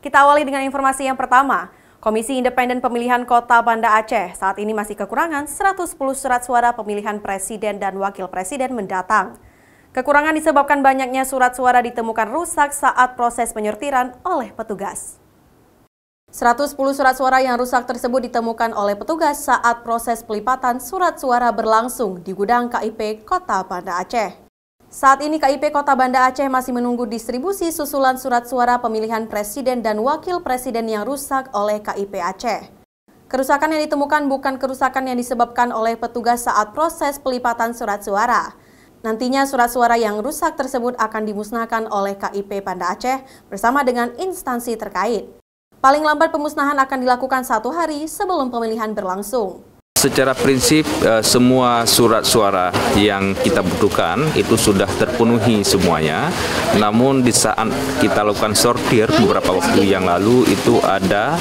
Kita awali dengan informasi yang pertama. Komisi Independen Pemilihan Kota Banda Aceh saat ini masih kekurangan 110 surat suara pemilihan presiden dan wakil presiden mendatang. Kekurangan disebabkan banyaknya surat suara ditemukan rusak saat proses penyortiran oleh petugas. 110 surat suara yang rusak tersebut ditemukan oleh petugas saat proses pelipatan surat suara berlangsung di gudang KIP Kota Banda Aceh. Saat ini KIP Kota Banda Aceh masih menunggu distribusi susulan surat suara pemilihan presiden dan wakil presiden yang rusak oleh KIP Aceh. Kerusakan yang ditemukan bukan kerusakan yang disebabkan oleh petugas saat proses pelipatan surat suara. Nantinya surat suara yang rusak tersebut akan dimusnahkan oleh KIP Banda Aceh bersama dengan instansi terkait. Paling lambat pemusnahan akan dilakukan 1 hari sebelum pemilihan berlangsung. Secara prinsip semua surat suara yang kita butuhkan itu sudah terpenuhi semuanya. Namun di saat kita lakukan sortir beberapa waktu yang lalu itu ada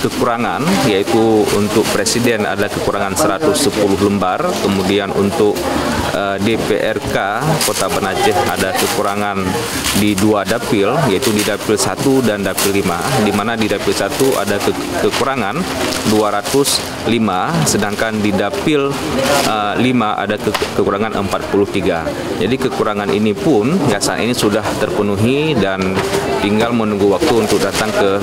kekurangan, yaitu untuk presiden ada kekurangan 110 lembar, kemudian untuk DPRK Kota Banda Aceh ada kekurangan di 2 dapil, yaitu di dapil 1 dan dapil 5, di mana di dapil 1 ada kekurangan 205, sedangkan di dapil 5 ada kekurangan 43. Jadi kekurangan ini pun saat ini sudah terpenuhi dan tinggal menunggu waktu untuk datang ke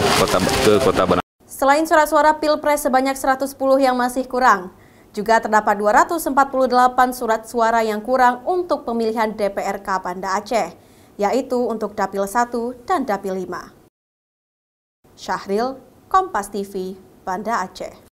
Kota Banda. Selain surat suara Pilpres sebanyak 110 yang masih kurang, juga terdapat 248 surat suara yang kurang untuk pemilihan DPRK Banda Aceh, yaitu untuk Dapil 1 dan Dapil 5. Syahril, Kompas TV, Banda Aceh.